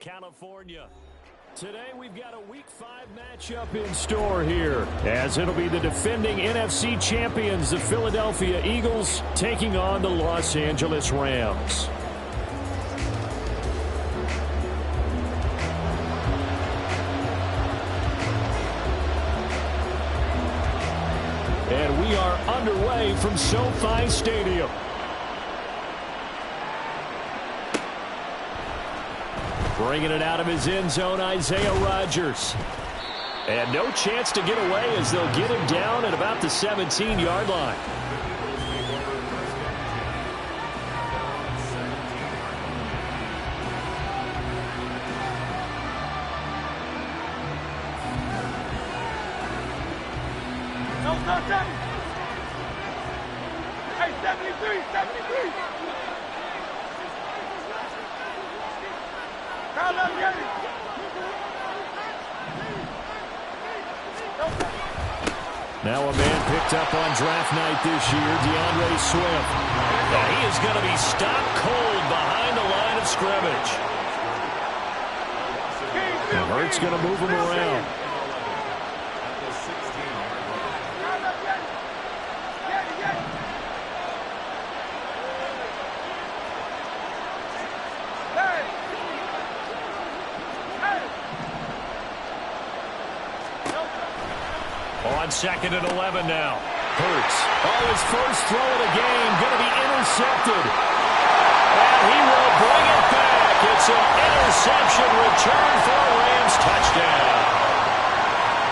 California. Today we've got a Week 5 matchup in store here, as it'll be the defending NFC champions, the Philadelphia Eagles, taking on the Los Angeles Rams. And we are underway from SoFi Stadium. Bringing it out of his end zone, Isaiah Rodgers. And no chance to get away as they'll get him down at about the 17-yard line. Hey, 73. Now a man picked up on draft night this year, DeAndre Swift. Now he is going to be stopped cold behind the line of scrimmage. And Hurts going to move him around. On 2nd and 11 now. Hurts. Oh, his first throw of the game going to be intercepted. And he will bring it back. It's an interception return for a Rams touchdown.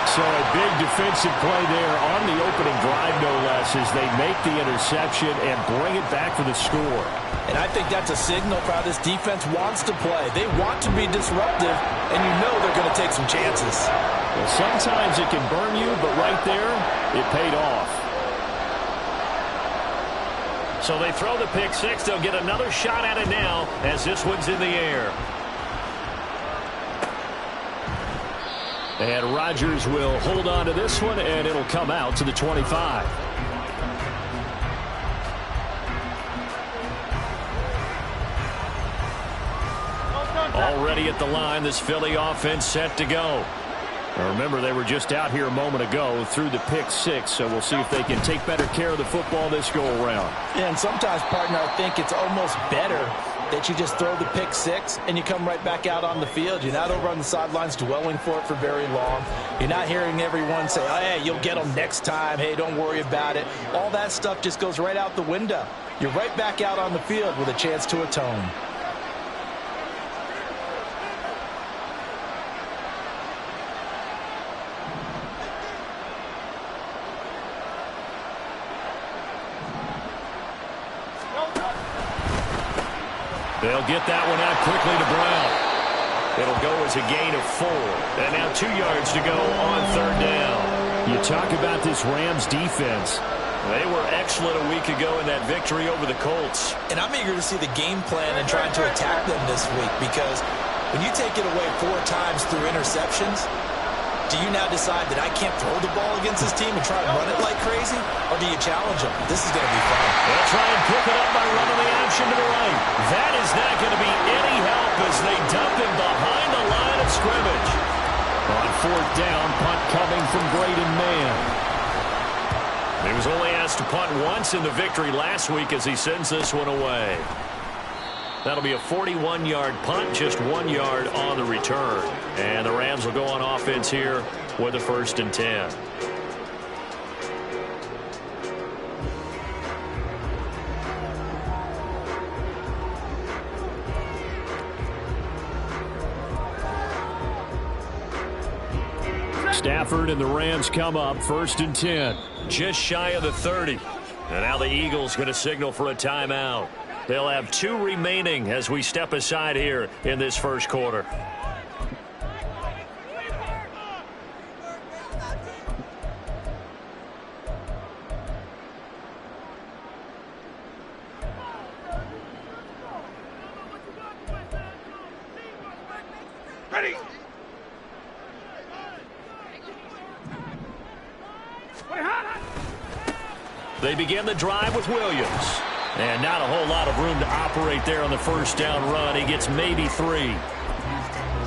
So a big defensive play there on the opening drive, no less, as they make the interception and bring it back for the score. And I think that's a signal for how this defense wants to play. They want to be disruptive, and you know they're going to take some chances. Well, sometimes it can burn you, but right there, it paid off. So they throw the pick six. They'll get another shot at it now as this one's in the air. And Rodgers will hold on to this one, and it'll come out to the 25. Already at the line, this Philly offense set to go. Now remember, they were just out here a moment ago through the pick six, so we'll see if they can take better care of the football this go-around. Yeah, and sometimes, partner, I think it's almost better that you just throw the pick six and you come right back out on the field. You're not over on the sidelines dwelling for it for very long. You're not hearing everyone say, oh, hey, you'll get them next time. Hey, don't worry about it. All that stuff just goes right out the window. You're right back out on the field with a chance to atone. They'll get that one out quickly to Brown. It'll go as a gain of 4. And now 2 yards to go on 3rd down. You talk about this Rams defense. They were excellent a week ago in that victory over the Colts. And I'm eager to see the game plan and trying to attack them this week, because when you take it away 4 times through interceptions, do you now decide that I can't throw the ball against this team and try to run it like crazy? Or do you challenge them? This is going to be fun. They'll try and pick it up by running the option to the right. That is not going to be any help as they dump him behind the line of scrimmage. On 4th down, punt coming from Braden Mann. He was only asked to punt once in the victory last week as he sends this one away. That'll be a 41-yard punt, just 1 yard on the return. And the Rams will go on offense here with a 1st and 10. Stafford and the Rams come up 1st and 10. Just shy of the 30. And now the Eagles going to signal for a timeout. They'll have 2 remaining as we step aside here in this first quarter. Ready. They begin the drive with Williams. And not a whole lot of room to operate there on the 1st down run. He gets maybe 3.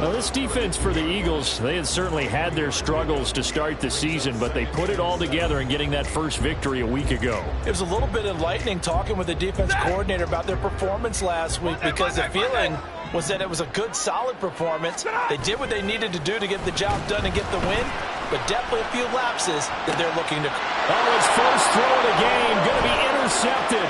Well, this defense for the Eagles, they had certainly had their struggles to start the season, but they put it all together in getting that first victory a week ago. It was a little bit enlightening talking with the defense coordinator about their performance last week, because the feeling was that it was a good, solid performance. They did what they needed to do to get the job done and get the win, but definitely a few lapses that they're looking to. That was first throw of the game, going to be intercepted.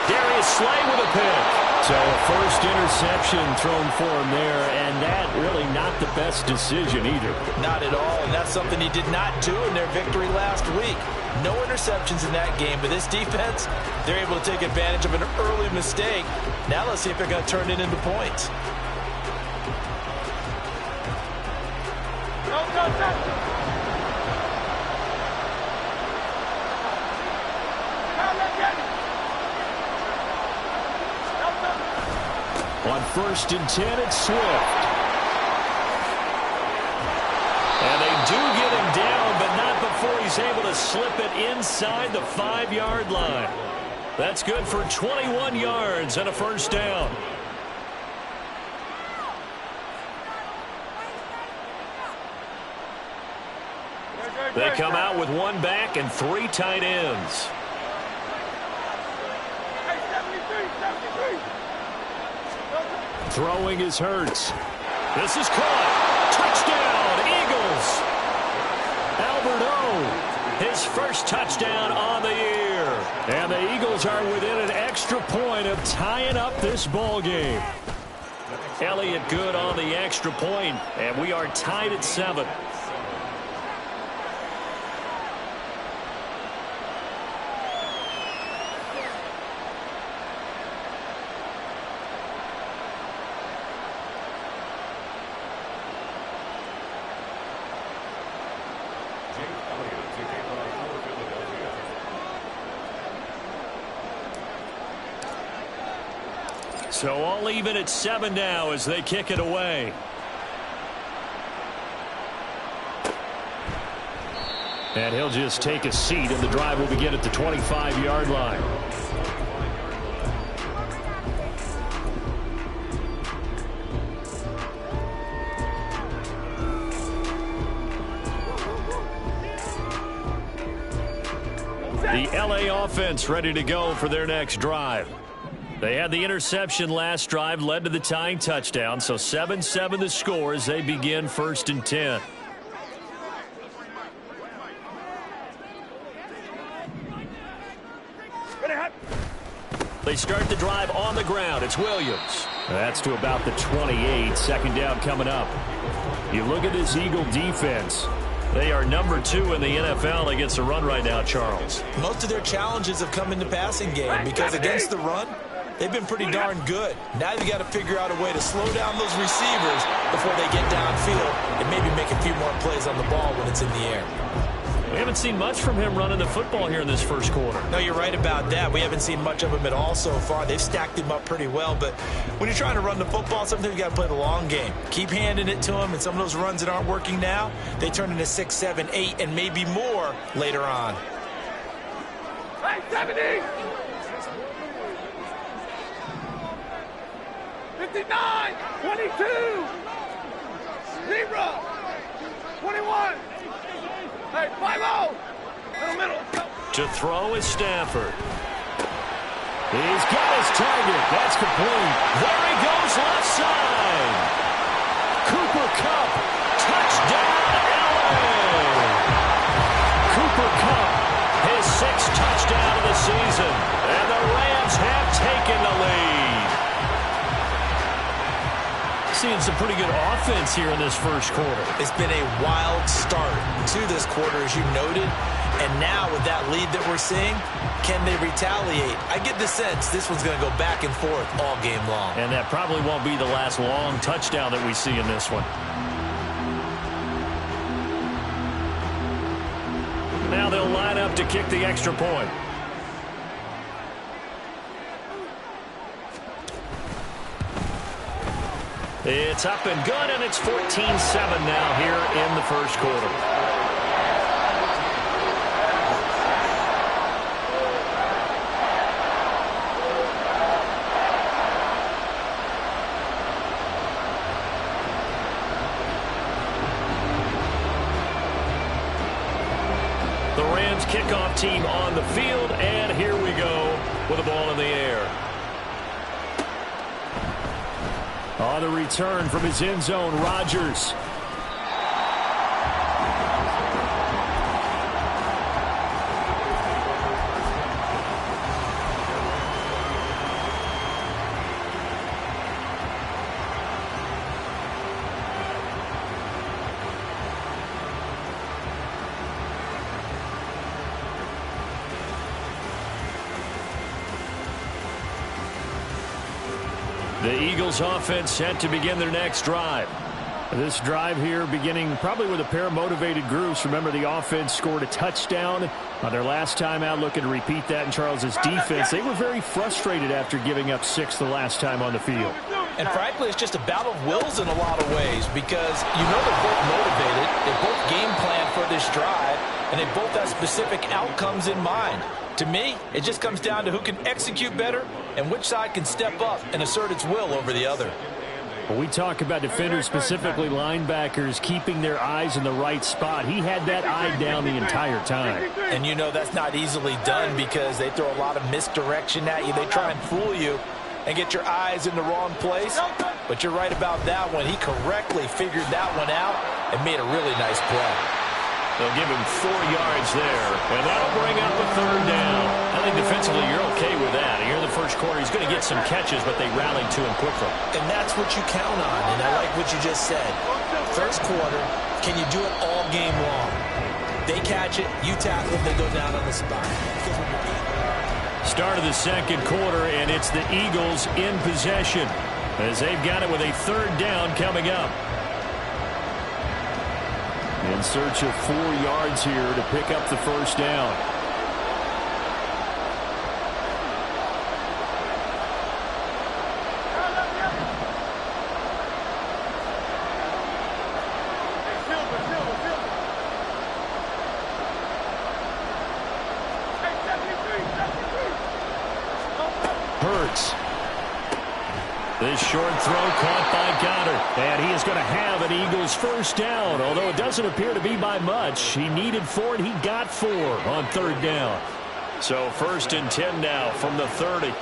Darius Slay with a pick. So a first interception thrown for him there, and that really not the best decision either. Not at all, and that's something he did not do in their victory last week. No interceptions in that game, but this defense, they're able to take advantage of an early mistake. Now let's see if they're going to turn it into points. On 1st and 10, it's Swift. And they do get him down, but not before he's able to slip it inside the 5-yard line. That's good for 21 yards and a first down. They come out with one back and 3 tight ends. Throwing is Hurts. This is caught. Touchdown, Eagles. Albert O, his first touchdown on the year. And the Eagles are within an extra point of tying up this ball game. Elliott good on the extra point, and we are tied at 7. So all even at 7 now as they kick it away. And he'll just take a seat, and the drive will begin at the 25-yard line. The LA offense ready to go for their next drive. They had the interception last drive, led to the tying touchdown, so 7-7 the score as they begin 1st and 10. They start the drive on the ground. It's Williams. That's to about the 28. Second down coming up. You look at this Eagle defense. They are number 2 in the NFL against the run right now, Charles. Most of their challenges have come in the passing game because against the run, they've been pretty darn good. Now you got to figure out a way to slow down those receivers before they get downfield and maybe make a few more plays on the ball when it's in the air. We haven't seen much from him running the football here in this first quarter. No, you're right about that. We haven't seen much of him at all so far. They've stacked him up pretty well, but when you're trying to run the football, sometimes you got to play the long game. Keep handing it to him, and some of those runs that aren't working now, they turn into 6, 7, 8, and maybe more later on. Hey, 70! 59! 22! 0! 21! Hey, 5-0! Middle. To throw is Stafford. He's got his target. That's complete. There he goes left side. Cooper Kupp. Touchdown, LA. Cooper Kupp, his 6th touchdown of the season. And the Rams have taken the lead. Seeing some pretty good offense here in this first quarter. It's been a wild start to this quarter, as you noted. And now with that lead that we're seeing, can they retaliate? I get the sense this one's going to go back and forth all game long. And that probably won't be the last long touchdown that we see in this one. Now they'll line up to kick the extra point. It's up and good, and it's 14-7 now here in the first quarter. Rams kickoff team on the field, and here we go with the ball in the air. On the return from his end zone, Rodgers. The Eagles offense set to begin their next drive. This drive here beginning probably with a pair of motivated groups. Remember, the offense scored a touchdown on their last time out, looking to repeat that in Charles's defense. They were very frustrated after giving up 6 the last time on the field. And frankly, it's just a battle of wills in a lot of ways because you know they're both motivated. They both game plan for this drive, and they both have specific outcomes in mind. To me, it just comes down to who can execute better and which side can step up and assert its will over the other. When we talk about defenders, specifically linebackers, keeping their eyes in the right spot, he had that eye down the entire time. And you know that's not easily done because they throw a lot of misdirection at you. They try and fool you and get your eyes in the wrong place. But you're right about that one. He correctly figured that one out and made a really nice play. They'll give him 4 yards there, and that'll bring up a 3rd down. I think defensively you're okay with that. Here in the first quarter, he's going to get some catches, but they rallied to him quickly. And that's what you count on, and I like what you just said. First quarter, can you do it all game long? They catch it, you tackle them, they go down on the spot. Start of the second quarter, and it's the Eagles in possession as they've got it with a 3rd down coming up. In search of 4 yards here to pick up the first down. Hurts. This short throw caught by Goddard. And he is going to have an Eagles first down. Although it doesn't appear to be by much. He needed 4 and he got 4 on 3rd down. So 1st and 10 now from the 30.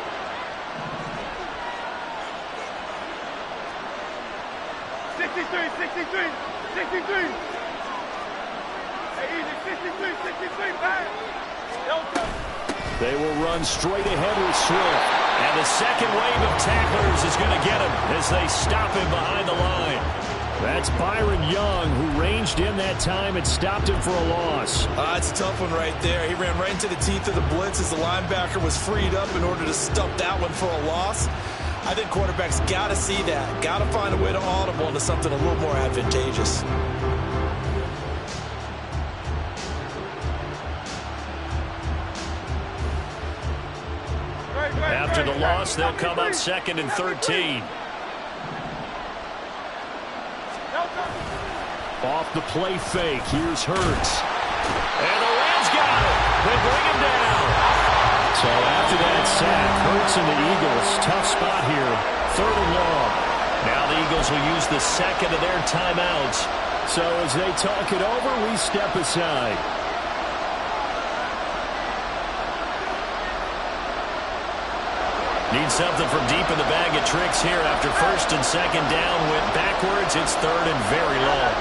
They will run straight ahead with Swift. And the second wave of tacklers is going to get him as they stop him behind the line. That's Byron Young, who ranged in that time and stopped him for a loss. It's a tough one right there. He ran right into the teeth of the blitz as the linebacker was freed up in order to stop that one for a loss. I think quarterbacks got to see that. Got to find a way to audible into something a little more advantageous. After the loss, they'll come up 2nd and 13. Off the play fake, here's Hurts. And the Rams got him. They bring him down. So after that sack, Hurts and the Eagles, tough spot here, 3rd and long. Now the Eagles will use the second of their timeouts. So as they talk it over, we step aside. Need something from deep in the bag of tricks here after 1st and 2nd down. Went backwards. It's 3rd and very long.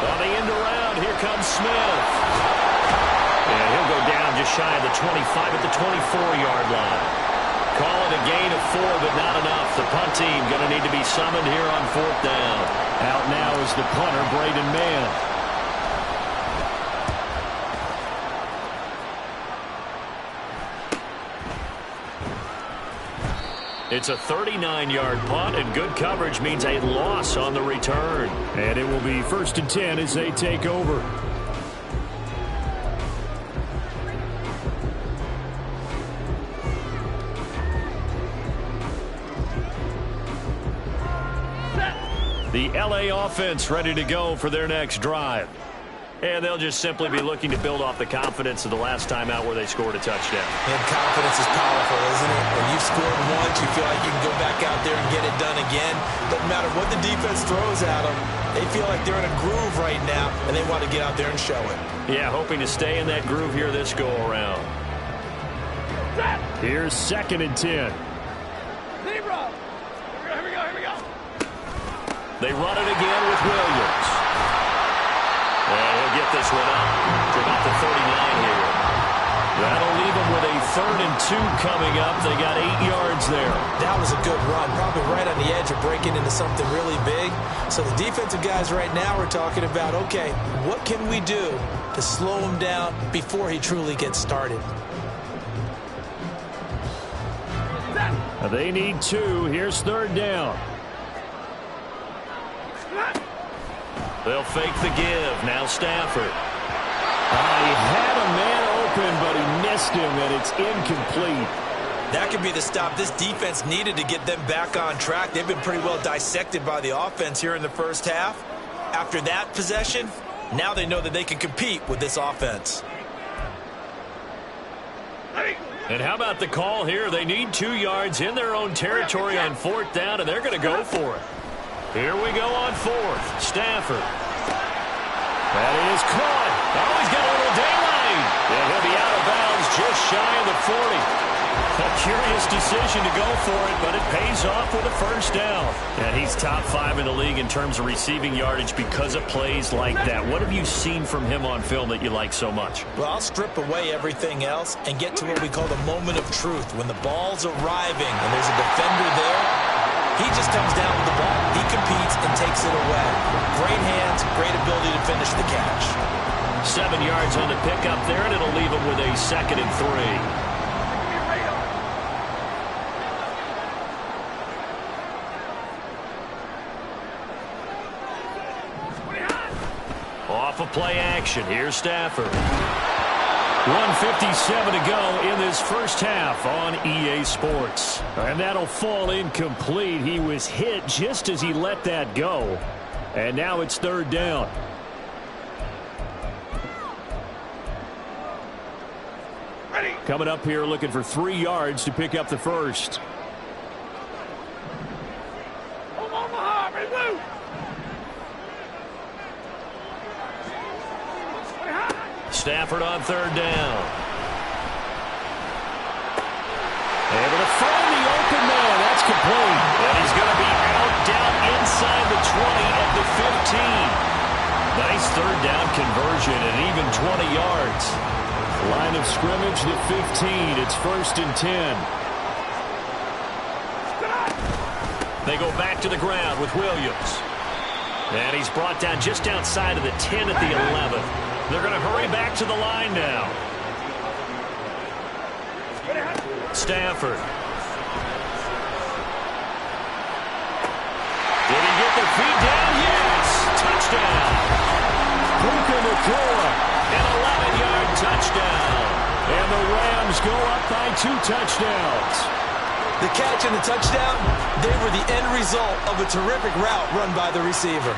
On the end around, here comes Smith. And he'll go down just shy of the 25 at the 24-yard line. Call it a gain of 4, but not enough. The punt team going to need to be summoned here on 4th down. Out now is the punter, Braden Mann. It's a 39-yard punt, and good coverage means a loss on the return. And it will be 1st and 10 as they take over. The LA offense ready to go for their next drive. And they'll just simply be looking to build off the confidence of the last time out where they scored a touchdown. And confidence is powerful, isn't it? When you've scored once, you feel like you can go back out there and get it done again. Doesn't matter what the defense throws at them. They feel like they're in a groove right now, and they want to get out there and show it. Yeah, hoping to stay in that groove here this go-around. Here's 2nd and 10. Zebra. Here we go. They run it again with Williams. And he'll get this one up to about the 39 here. That'll leave them with a 3rd and 2 coming up. They got 8 yards there. That was a good run, probably right on the edge of breaking into something really big. So the defensive guys right now are talking about, okay, what can we do to slow him down before he truly gets started? They need 2. Here's 3rd down. They'll fake the give. Now Stafford. He had a man open, but he missed him, and it's incomplete. That could be the stop this defense needed to get them back on track. They've been pretty well dissected by the offense here in the first half. After that possession, now they know that they can compete with this offense. And how about the call here? They need 2 yards in their own territory on 4th down, and they're going to go for it. Here we go on 4th. Stafford. That is caught. Oh, he's got a little daylight. And he'll be out of bounds just shy of the 40. A curious decision to go for it, but it pays off with a 1st down. And he's top 5 in the league in terms of receiving yardage because of plays like that. What have you seen from him on film that you like so much? Well, I'll strip away everything else and get to what we call the moment of truth. When the ball's arriving and there's a defender there, he just comes down with the ball. He competes and takes it away. Great hands, great ability to finish the catch. 7 yards on the pickup there, and it'll leave him with a 2nd and 3. Off of play action. Here's Stafford. 1:57 to go in this first half on EA Sports. And that'll fall incomplete. He was hit just as he let that go. And now it's 3rd down. Ready. Coming up here looking for 3 yards to pick up the 1st. Omaha, ready, blue. Stafford on 3rd down. Able to find the open man. That's complete. And he's going to be out down inside the 20 at the 15. Nice 3rd down conversion and even 20 yards. Line of scrimmage the 15. It's 1st and 10. They go back to the ground with Williams. And he's brought down just outside of the 10 at the 11. They're going to hurry back to the line now. Stafford. Did he get the feet down? Yes! Touchdown! Puka Nacua, an 11-yard touchdown. And the Rams go up by 2 touchdowns. The catch and the touchdown, they were the end result of a terrific route run by the receiver.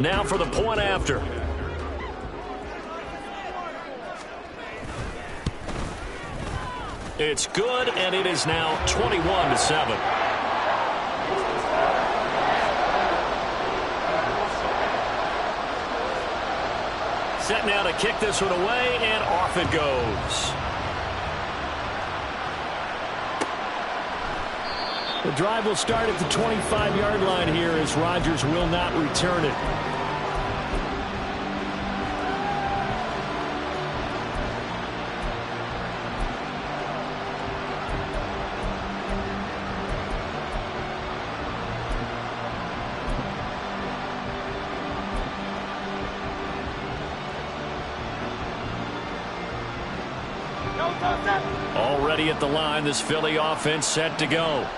Now for the point after. It's good, and it is now 21-7. Set now to kick this one away, and off it goes. The drive will start at the 25-yard line here as Rodgers will not return it. Already at the line, this Philly offense set to go.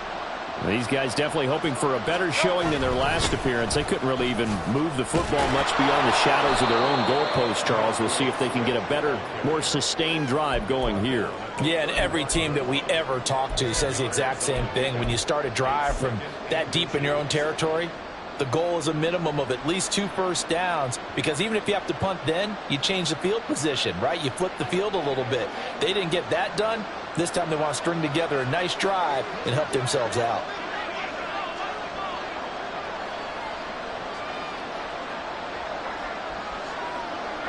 These guys definitely hoping for a better showing than their last appearance. They couldn't really even move the football much beyond the shadows of their own goalpost, Charles. We'll see if they can get a better, more sustained drive going here. Yeah, and every team that we ever talk to says the exact same thing. When you start a drive from that deep in your own territory, the goal is a minimum of at least 2 first downs, because even if you have to punt then, you change the field position, right? You flip the field a little bit. They didn't get that done. This time they want to string together a nice drive and help themselves out.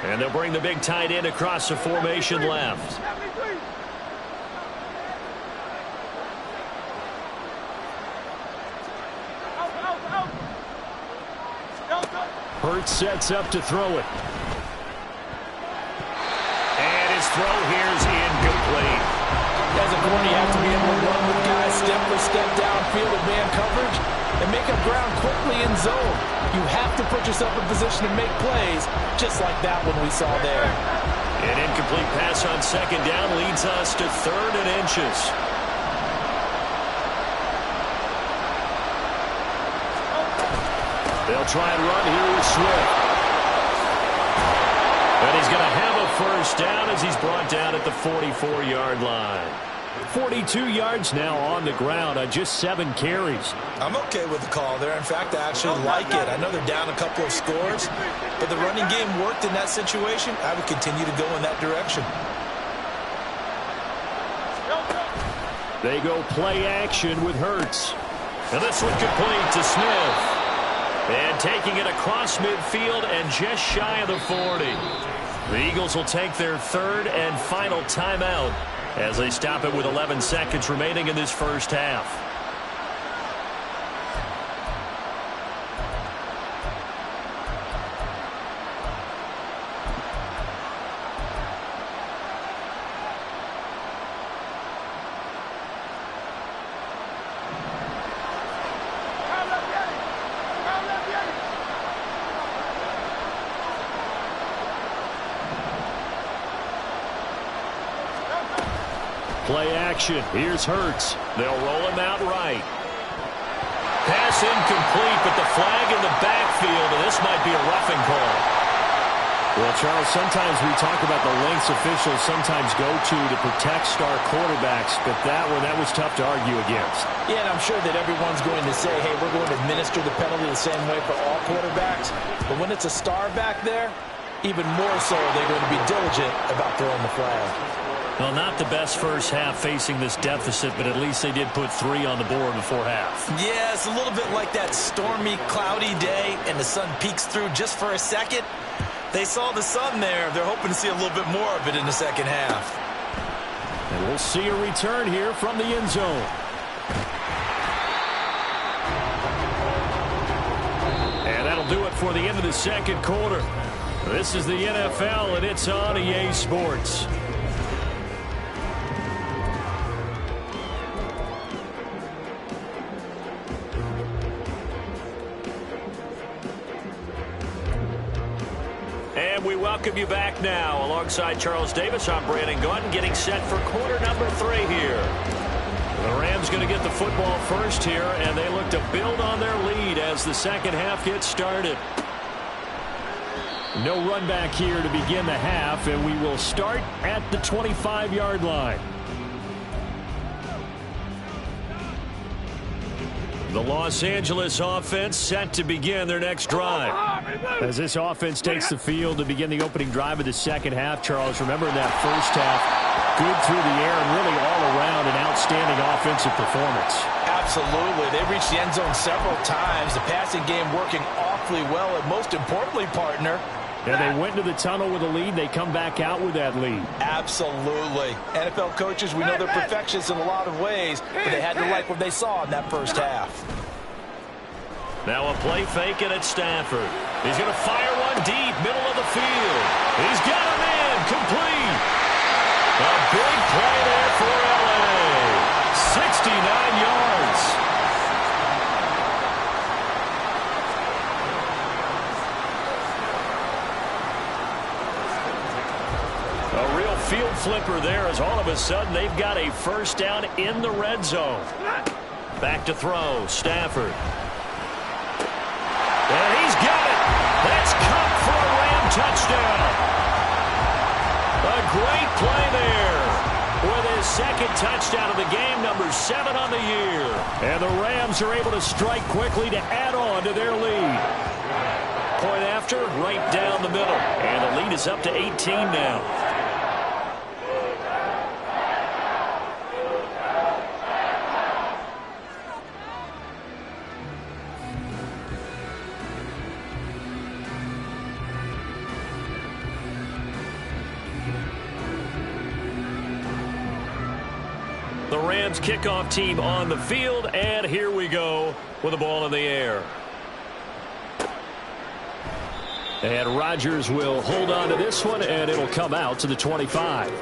And they'll bring the big tight end across the formation left. Hurts sets up to throw it. And his throw here is incomplete. As a corner, you have to be able to run with guys step for step downfield with man coverage and make up ground quickly in zone. You have to put yourself in position to make plays, just like that one we saw there. An incomplete pass on second down leads us to 3rd and inches. They'll try and run here with Swift. And he's going to have a first down as he's brought down at the 44-yard line. 42 yards now on the ground on just 7 carries. I'm okay with the call there. In fact, I actually like it. I know they're down a couple of scores, but the running game worked in that situation. I would continue to go in that direction. They go play action with Hurts. And this one complete to Smith. And taking it across midfield and just shy of the 40. The Eagles will take their 3rd and final timeout as they stop it with 11 seconds remaining in this first half. Play action. Here's Hurts. They'll roll him out right. Pass incomplete, but the flag in the backfield, and this might be a roughing call. Well, Charles, sometimes we talk about the lengths officials sometimes go to protect star quarterbacks, but that was tough to argue against. Yeah, and I'm sure that everyone's going to say, hey, we're going to administer the penalty the same way for all quarterbacks. But when it's a star back there, even more so they're going to be diligent about throwing the flag. Well, not the best first half facing this deficit, but at least they did put 3 on the board before half. Yeah, it's a little bit like that stormy, cloudy day, and the sun peeks through just for a second. They saw the sun there. They're hoping to see a little bit more of it in the second half. And we'll see a return here from the end zone. And that'll do it for the end of the second quarter. This is the NFL, and it's on EA Sports. We welcome you back now. Alongside Charles Davis, I'm Brandon Gaudin, getting set for quarter number 3 here. The Rams going to get the football first here, and they look to build on their lead as the second half gets started. No run back here to begin the half, and we will start at the 25-yard line. The Los Angeles offense set to begin their next drive. As this offense takes the field to begin the opening drive of the second half, Charles, remember in that first half, good through the air and really all around an outstanding offensive performance. Absolutely. They reached the end zone several times. The passing game working awfully well, and most importantly, partner, yeah, they went into the tunnel with a lead. They come back out with that lead. Absolutely. NFL coaches, we know they're perfectionists in a lot of ways, but they had to like what they saw in that first half. Now a play fake, and it's Stafford. He's going to fire one deep, middle of the field. He's got him in, complete. A big play there for L.A. 69 yards. A real field flipper there, as all of a sudden they've got a first down in the red zone. Back to throw, Stafford. And he's got it. That's Kupp for a Ram touchdown. A great play there with his second touchdown of the game, number 7 on the year. And the Rams are able to strike quickly to add on to their lead. Point after, right down the middle. And the lead is up to 18 now. The Rams kickoff team on the field, and here we go with the ball in the air. And Rodgers will hold on to this one, and it'll come out to the 25.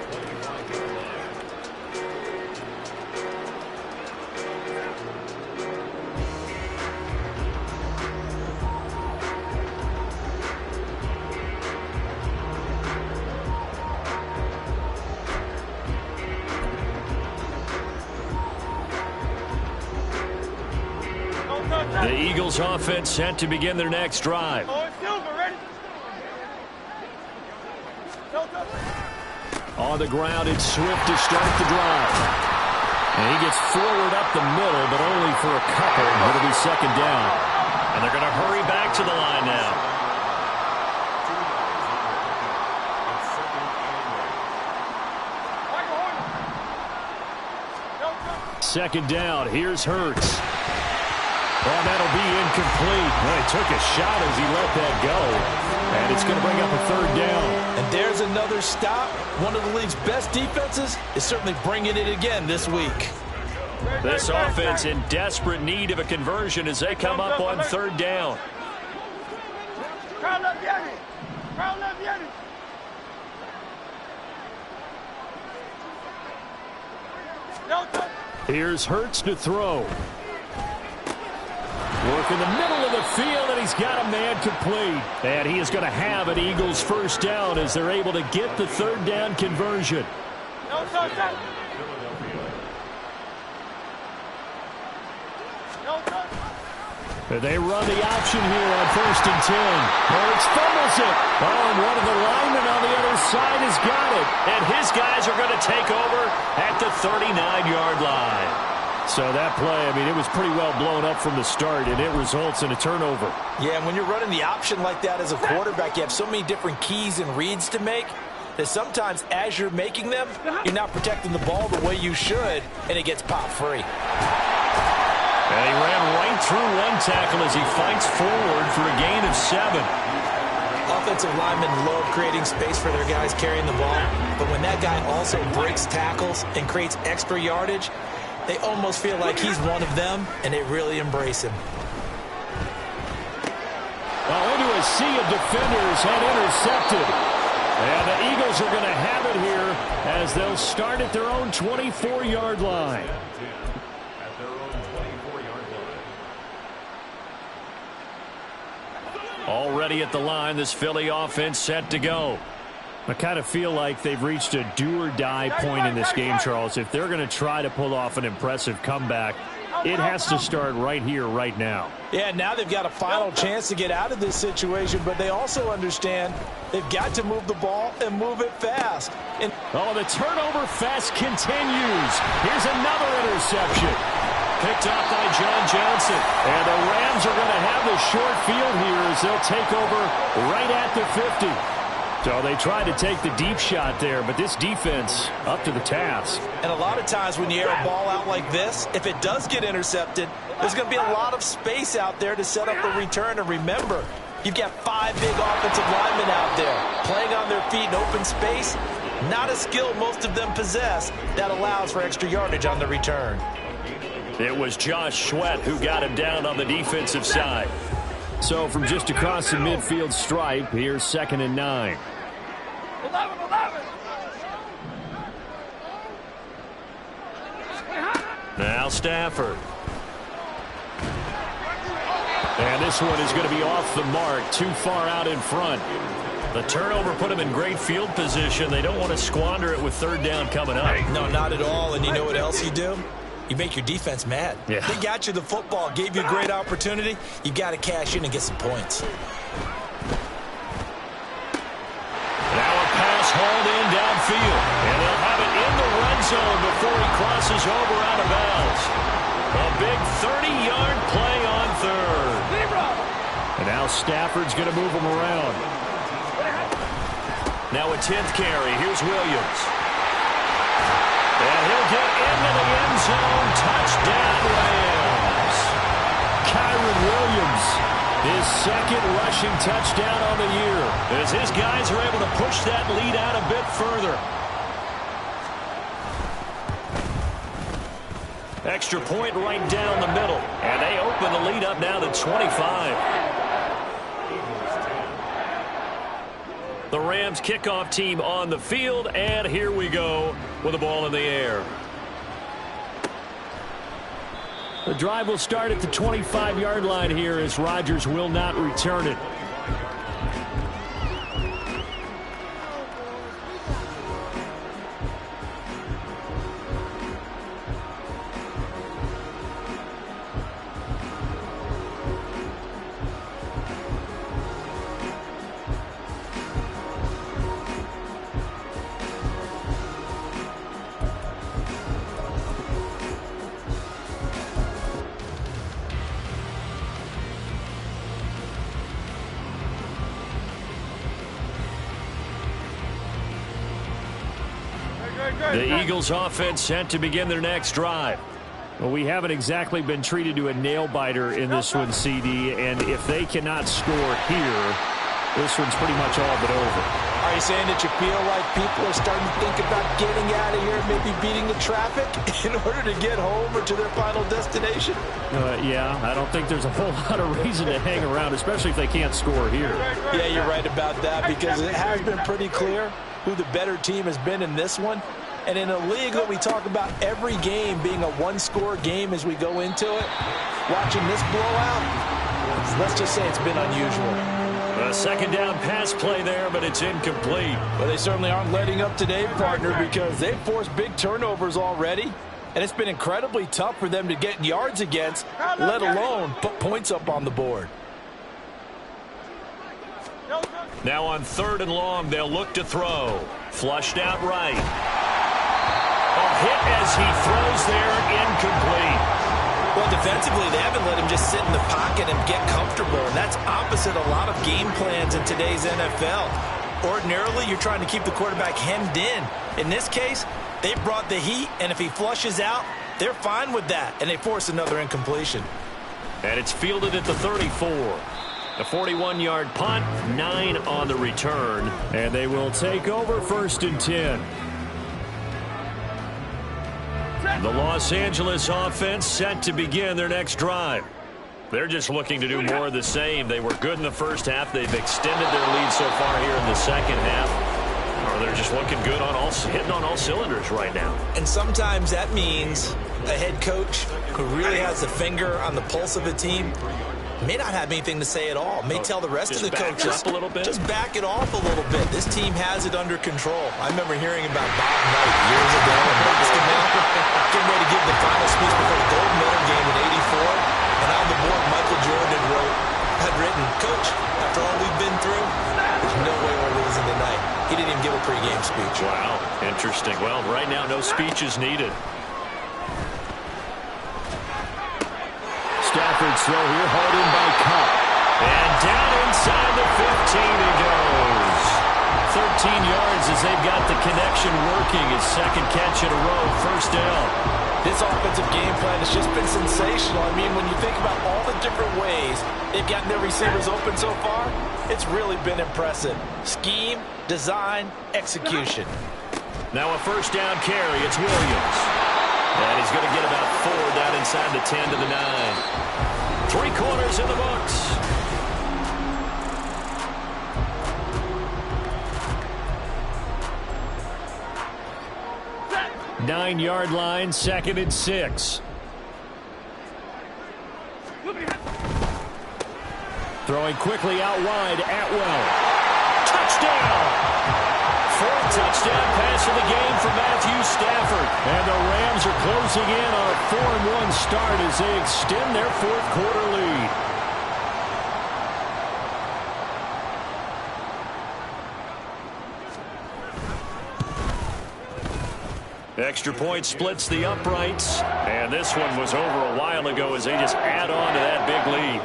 The Eagles offense set to begin their next drive. On the ground, it's Swift to start the drive. And he gets forward up the middle, but only for a couple. It'll be second down. And they're going to hurry back to the line now. Second down. Here's Hurts. Well, that'll be incomplete. Well, he took a shot as he let that go. And it's going to bring up a third down. And there's another stop. One of the league's best defenses is certainly bringing it again this week. This offense in desperate need of a conversion as they come up on third down. Here's Hurts to throw. Work in the middle of the field, and he's got a man complete. And he is going to have an Eagles first down as they're able to get the third down conversion. They run the option here on 1st and 10. Hurts fumbles it. Oh, and one of the linemen on the other side has got it. And his guys are going to take over at the 39-yard line. So that play, I mean, it was pretty well blown up from the start, and it results in a turnover. Yeah, and when you're running the option like that as a quarterback, you have so many different keys and reads to make that sometimes as you're making them, you're not protecting the ball the way you should, and it gets popped free. And he ran right through one tackle as he fights forward for a gain of 7. Offensive linemen love creating space for their guys carrying the ball, but when that guy also breaks tackles and creates extra yardage, they almost feel like he's one of them, and they really embrace him. Well, into a sea of defenders and intercepted. And the Eagles are going to have it here as they'll start at their own 24-yard line. Already at the line, this Philly offense set to go. I kind of feel like they've reached a do-or-die point in this game, Charles. If they're going to try to pull off an impressive comeback, it has to start right here, right now. Yeah, now they've got a final chance to get out of this situation, but they also understand they've got to move the ball and move it fast. Oh, the turnover fest continues. Here's another interception. picked off by John Johnson. And the Rams are going to have the short field here as they'll take over right at the 50. So they tried to take the deep shot there, but this defense up to the task. And a lot of times when you air a ball out like this, if it does get intercepted, there's going to be a lot of space out there to set up a return. And remember, you've got 5 big offensive linemen out there playing on their feet in open space. Not a skill most of them possess that allows for extra yardage on the return. It was Josh Sweat who got him down on the defensive side. So from just across the midfield stripe, here's 2nd and 9. 11. Now Stafford. And this one is going to be off the mark, too far out in front. The turnover put them in great field position. They don't want to squander it with 3rd down coming up. No, not at all. And you know what else you do? You make your defense mad. Yeah. They got you the football, gave you a great opportunity. You got to cash in and get some points. Now a pass hauled in downfield. And they'll have it in the red zone before he crosses over out of bounds. A big 30-yard play on 3rd. And now Stafford's going to move him around. Now a 10th carry. Here's Williams. And he'll get into the end zone. Touchdown, Rams. Kyren Williams, His 2nd rushing touchdown on the year, as his guys are able to push that lead out a bit further. Extra point right down the middle. And they open the lead up now to 25. The Rams kickoff team on the field, and here we go with the ball in the air. the drive will start at the 25-yard line here as Rodgers will not return it. The Eagles offense set to begin their next drive. Well, we haven't exactly been treated to a nail-biter in this one, CD, and if they cannot score here, this one's pretty much all but over. Are you saying that you feel like people are starting to think about getting out of here, maybe beating the traffic in order to get home or to their final destination? Yeah, I don't think there's a whole lot of reason to hang around, especially if they can't score here. Yeah, you're right about that, because it has been pretty clear who the better team has been in this one. And in a league that we talk about every game being a one-score game as we go into it, watching this blowout, let's just say it's been unusual. A second down pass play there, but it's incomplete. Well, they certainly aren't letting up today, partner, because they've forced big turnovers already. And it's been incredibly tough for them to get yards against, let alone put points up on the board. Now on 3rd and long, they'll look to throw. Flushed out right. A hit as he throws there, incomplete. Well, defensively, they haven't let him just sit in the pocket and get comfortable, and that's opposite a lot of game plans in today's NFL. Ordinarily, you're trying to keep the quarterback hemmed in. In this case, they brought the heat, and if he flushes out, they're fine with that, and they force another incompletion. And it's fielded at the 34. A 41-yard punt, 9 on the return. And they will take over 1st and 10. The Los Angeles offense set to begin their next drive. They're just looking to do more of the same. They were good in the first half. They've extended their lead so far here in the second half. Or they're just looking good on hitting on all cylinders right now. And sometimes that means a head coach who really has a finger on the pulse of a team may not have anything to say at all. May tell the rest of the coaches, a little bit. Just back it off a little bit. This team has it under control. I remember hearing about Bob Knight years ago in basketball, getting ready to give the final speech before the gold medal game in '84. And on the board, Michael Jordan had written, "Coach, after all we've been through, there's no way we're losing tonight." He didn't even give a pregame speech. Wow, interesting. Well, right now, no speech is needed. Stafford's throw here, hauled in by Kupp. And down inside the 15 he goes. 13 yards as they've got the connection working. His second catch in a row, first down. This offensive game plan has just been sensational. I mean, when you think about all the different ways they've gotten their receivers open so far, it's really been impressive. Scheme, design, execution. Now a first down carry. It's Williams. And he's going to get about 4 down inside the 10 to the 9. 3 quarters in the books. Nine-yard line, 2nd and 6. Throwing quickly out wide, Atwell. Touchdown! 4th touchdown pass of the game for Matthew Stafford. And the Rams are closing in on a 4-1 start as they extend their 4th quarter lead. Extra point splits the uprights. And this one was over a while ago as they just add on to that big lead.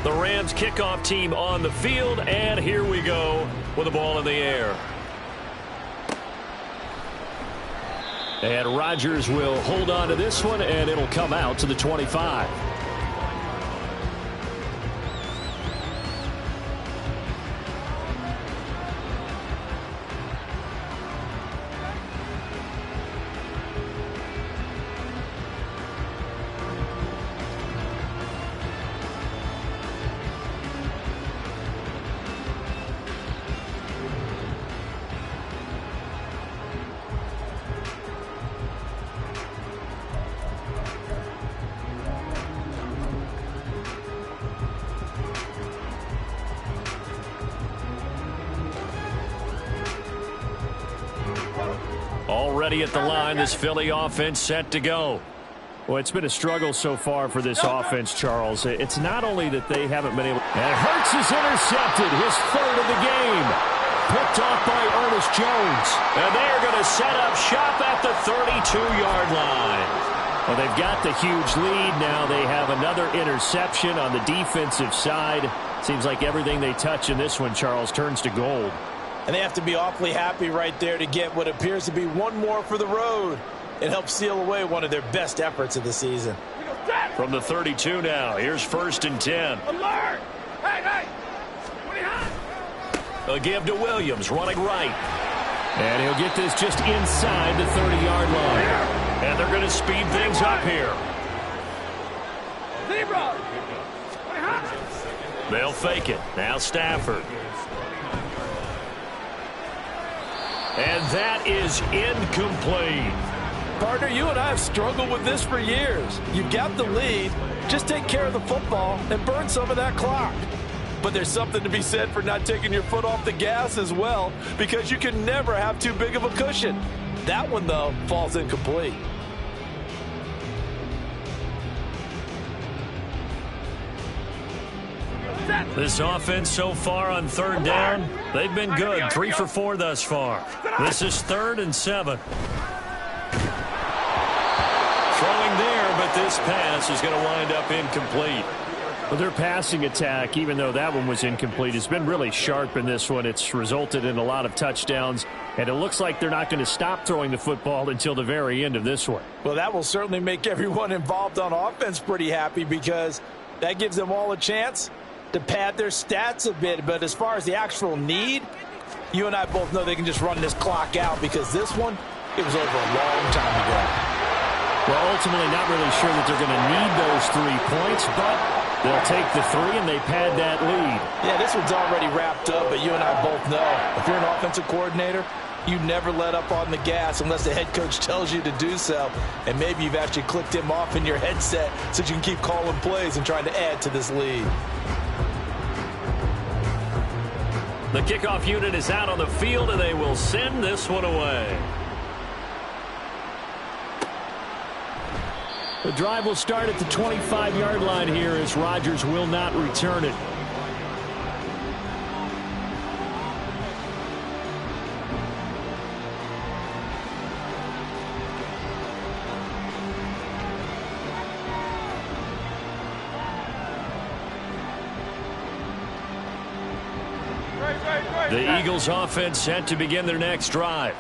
The Rams kickoff team on the field, and here we go with the ball in the air. And Rodgers will hold on to this one, and it'll come out to the 25. Already at the line, this Philly offense set to go. Well, it's been a struggle so far for this offense, Charles. It's not only that they haven't been able... And Hurts is intercepted, his 3rd of the game. Picked off by Ernest Jones. And they're going to set up shop at the 32-yard line. Well, they've got the huge lead. Now they have another interception on the defensive side. Seems like everything they touch in this one, Charles, turns to gold. And they have to be awfully happy right there to get what appears to be one more for the road. It helps seal away one of their best efforts of the season. From the 32 now, here's 1st and 10. Alert! Hey! What are you on? A give to Williams, running right. And he'll get this just inside the 30-yard line. And they're going to speed things up here. Zebra! What are you on? They'll fake it. Now Stafford. And that is incomplete. Partner, you and I have struggled with this for years. You've got the lead. Just take care of the football and burn some of that clock. But there's something to be said for not taking your foot off the gas as well, because you can never have too big of a cushion. That one, though, falls incomplete. This offense so far on 3rd down, they've been good. 3 for 4 thus far. This is 3rd and 7. Throwing there, but this pass is going to wind up incomplete. Well, their passing attack, even though that one was incomplete, has been really sharp in this one. It's resulted in a lot of touchdowns, and it looks like they're not going to stop throwing the football until the very end of this one. Well, that will certainly make everyone involved on offense pretty happy, because that gives them all a chance to pad their stats a bit. But as far as the actual need, you and I both know they can just run this clock out, because this one, it was over a long time ago. Well, ultimately not really sure that they're going to need those 3 points, but they'll take the 3 and they pad that lead. Yeah, this one's already wrapped up, but you and I both know if you're an offensive coordinator, you never let up on the gas unless the head coach tells you to do so. And maybe you've actually clicked him off in your headset so you can keep calling plays and trying to add to this lead. The kickoff unit is out on the field, and they will send this one away. The drive will start at the 25-yard line here as Rodgers will not return it. The Eagles offense set to begin their next drive.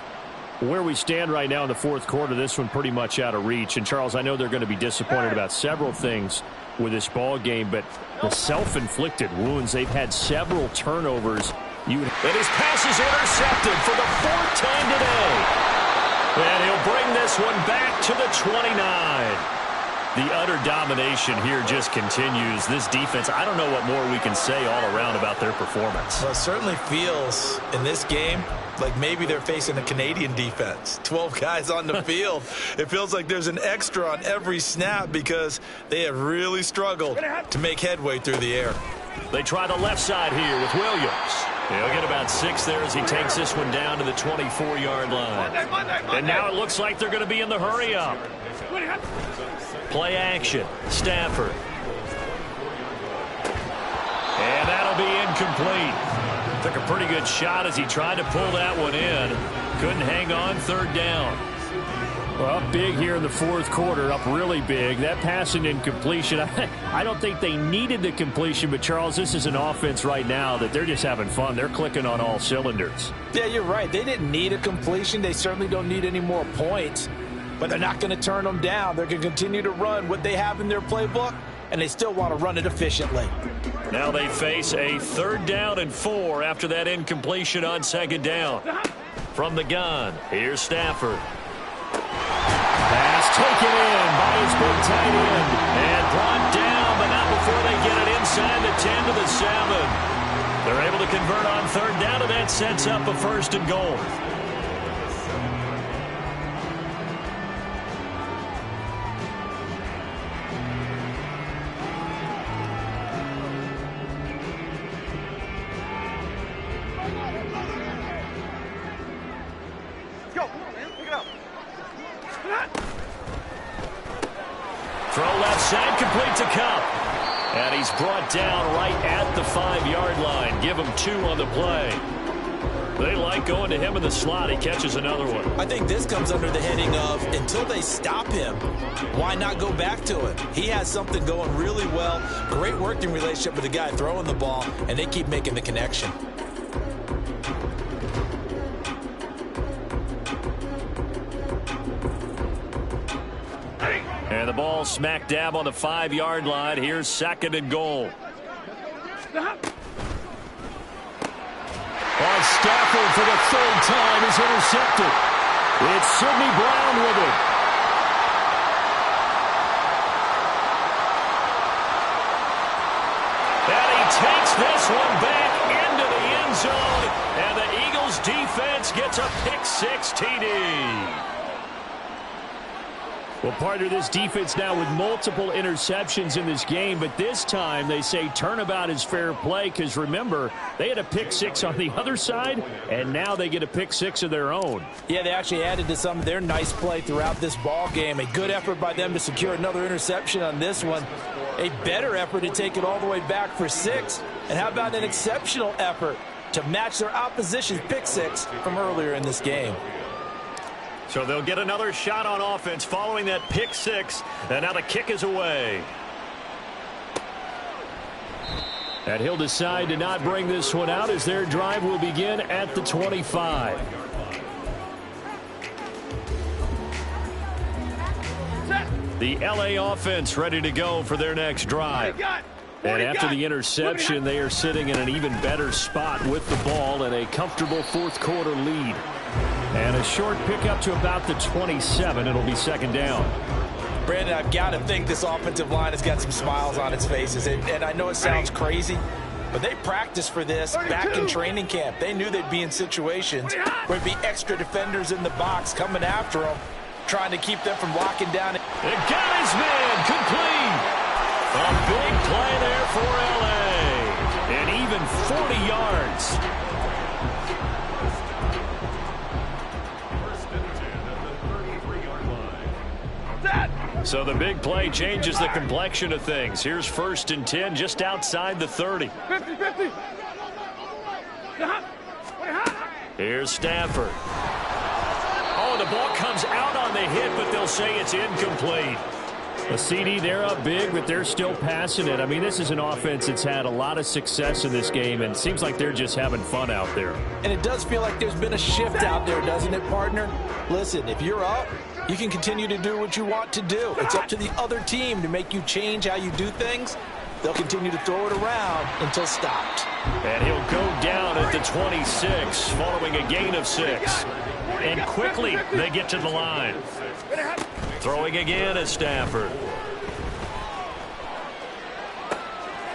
Where we stand right now in the fourth quarter, this one pretty much out of reach. And, Charles, I know they're going to be disappointed about several things with this ball game, but the self-inflicted wounds, they've had several turnovers. And his pass is intercepted for the fourth time today. And he'll bring this one back to the 29. The utter domination here just continues. This defense, I don't know what more we can say all around about their performance. Well, it certainly feels in this game like maybe they're facing a Canadian defense. 12 guys on the field. It feels like there's an extra on every snap because they have really struggled to make headway through the air. They try the left side here with Williams. He'll get about 6 there as he takes this one down to the 24-yard line. And now it looks like they're going to be in the hurry-up. Play action. Stafford. And that'll be incomplete. Took a pretty good shot as he tried to pull that one in. Couldn't hang on. Third down. Well, up big here in the fourth quarter, up really big. That pass and incompletion, I don't think they needed the completion, but, Charles, this is an offense right now that they're just having fun. They're clicking on all cylinders. Yeah, you're right. They didn't need a completion. They certainly don't need any more points, but they're not going to turn them down. They're going to continue to run what they have in their playbook, and they still want to run it efficiently. Now they face a 3rd down and 4 after that incompletion on 2nd down. From the gun, here's Stafford. Pass taken in by his big tight end. And brought down, but not before they get it inside the 10 to the 7. They're able to convert on 3rd down, and that sets up a 1st and goal. Throw left side, complete to Kupp. And he's brought down right at the 5-yard line. Give him 2 on the play. They like going to him in the slot. He catches another one. I think this comes under the heading of until they stop him, why not go back to him? He has something going really well. Great working relationship with the guy throwing the ball, and they keep making the connection. And the ball smack dab on the 5-yard line. Here's 2nd and goal. Stafford for the 3rd time is intercepted. It's Sidney Brown with it. And he takes this one back into the end zone. And the Eagles defense gets a pick-6 TD. Well, partner, this defense now with multiple interceptions in this game, but this time they say turnabout is fair play because, remember, they had a pick-6 on the other side, and now they get a pick-6 of their own. Yeah, they actually added to some of their nice play throughout this ball game. A good effort by them to secure another interception on this one. A better effort to take it all the way back for 6. And how about an exceptional effort to match their opposition's pick-6 from earlier in this game? So they'll get another shot on offense following that pick-6. And now the kick is away. And he'll decide to not bring this one out as their drive will begin at the 25. The LA offense ready to go for their next drive. And after the interception, they are sitting in an even better spot with the ball and a comfortable fourth quarter lead. And a short pickup to about the 27. It'll be 2nd down. Brandon, I've got to think this offensive line has got some smiles on its faces. And I know it sounds crazy, but they practiced for this back in training camp. They knew they'd be in situations where there'd be extra defenders in the box coming after them, trying to keep them from locking down. It got his man complete. A big play there for LA. And even 40 yards. So the big play changes the complexion of things. Here's 1st and 10 just outside the 30. 50-50. Here's Stafford. Oh, the ball comes out on the hit, but they'll say it's incomplete. A CD, they're up big, but they're still passing it. I mean, this is an offense that's had a lot of success in this game, and it seems like they're just having fun out there. And it does feel like there's been a shift out there, doesn't it, partner? Listen, if you're up, you can continue to do what you want to do. It's up to the other team to make you change how you do things. They'll continue to throw it around until stopped. And he'll go down at the 26, following a gain of 6. And quickly, they get to the line. Throwing again is Stafford.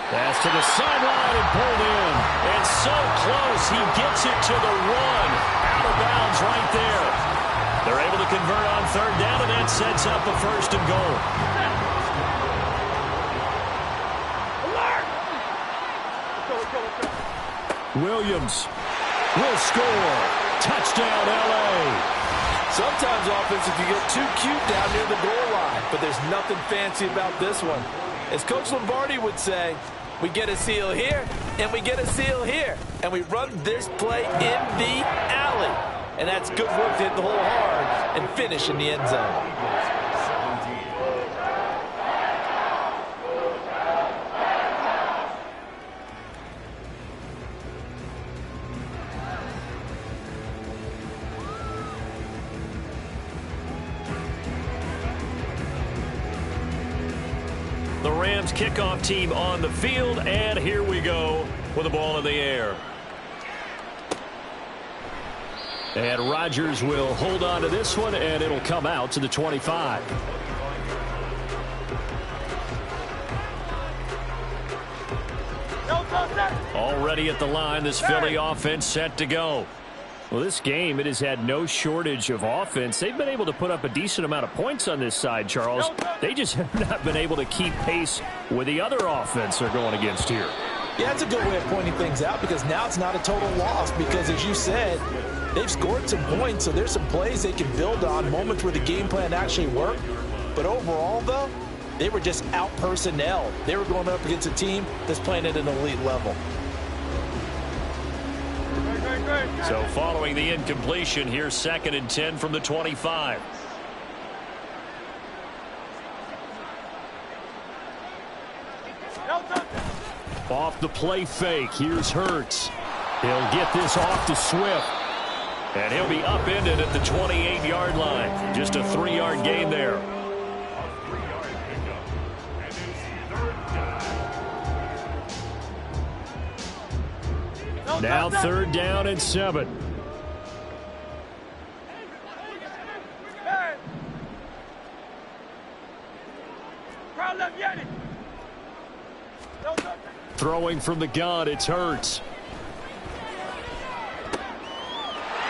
Pass to the sideline and pulled in. And so close, he gets it to the 1. Out of bounds right there. They're able to convert on 3rd down, and that sets up a 1st and goal. Williams will score. Touchdown, L.A. Sometimes offense, if you get too cute down near the goal line, but there's nothing fancy about this one. As Coach Lombardi would say, we get a seal here, and we get a seal here, and we run this play in the alley. And that's good work to hit the hole hard and finish in the end zone. The Rams kickoff team on the field, and here we go with the ball in the air. And Rodgers will hold on to this one, and it'll come out to the 25. Already at the line, this Philly offense set to go. Well, this game, it has had no shortage of offense. They've been able to put up a decent amount of points on this side, Charles. They just have not been able to keep pace with the other offense they're going against here. Yeah, that's a good way of pointing things out, because now it's not a total loss, because as you said, they've scored some points, so there's some plays they can build on, moments where the game plan actually worked. But overall, though, they were just out-personnel. They were going up against a team that's playing at an elite level. So following the incompletion, here's 2nd and 10 from the 25. Off the play fake, here's Hurts. He'll get this off to Swift. And he'll be upended at the 28-yard line. Just a 3-yard gain there. Now 3rd down and 7. Throwing from the gun, it's Hurts.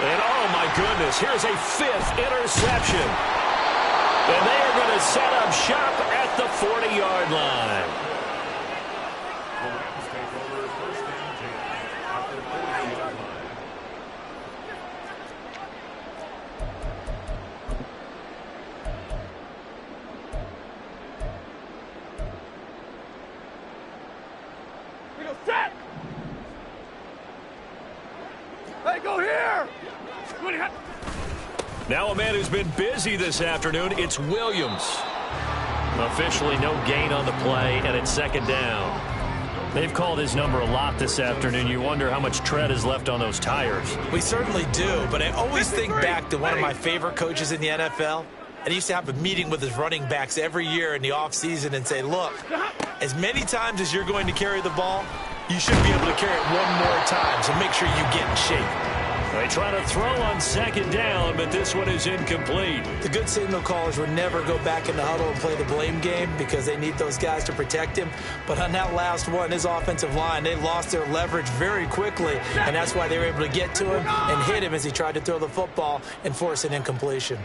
And oh my goodness, here's a 5th interception. And they are going to set up shop at the 40-yard line. Hey, go here! Now a man who's been busy this afternoon, it's Williams. Officially no gain on the play, and it's 2nd down. They've called his number a lot this afternoon. You wonder how much tread is left on those tires. We certainly do, but I always think back to one of my favorite coaches in the NFL. And he used to have a meeting with his running backs every year in the offseason and say, look, as many times as you're going to carry the ball, you should be able to carry it one more time, so make sure you get in shape. They try to throw on 2nd down, but this one is incomplete. The good signal callers would never go back in the huddle and play the blame game because they need those guys to protect him. But on that last one, his offensive line, they lost their leverage very quickly, and that's why they were able to get to him and hit him as he tried to throw the football and force an incompletion.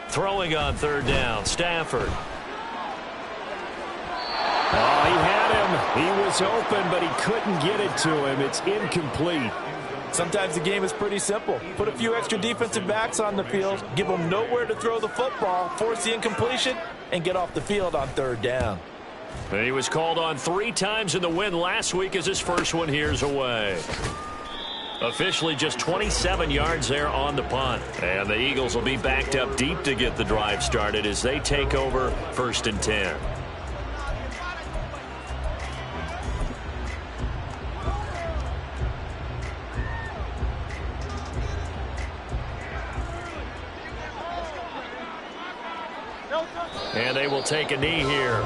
Throwing on 3rd down, Stafford. Oh, he had him. He was open, but he couldn't get it to him. It's incomplete. Sometimes the game is pretty simple. Put a few extra defensive backs on the field, give them nowhere to throw the football, force the incompletion, and get off the field on third down. And he was called on 3 times in the win last week as his first one here's away. Officially just 27 yards there on the punt. And the Eagles will be backed up deep to get the drive started as they take over 1st and 10. And they will take a knee here.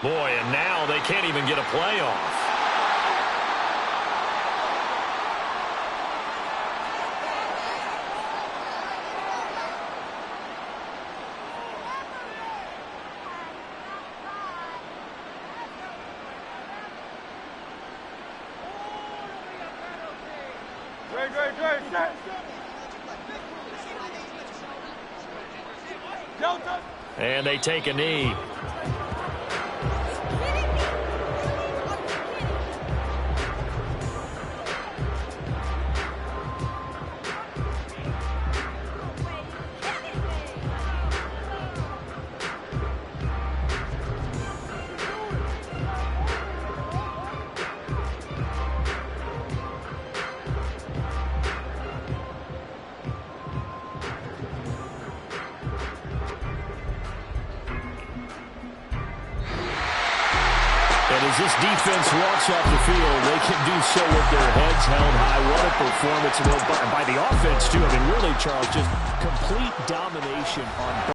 Boy, and now they can't even get a play off. And they take a knee. As this defense walks off the field, they can do so with their heads held high. What a performance by the offense, too. I mean, really, Charles, just complete domination on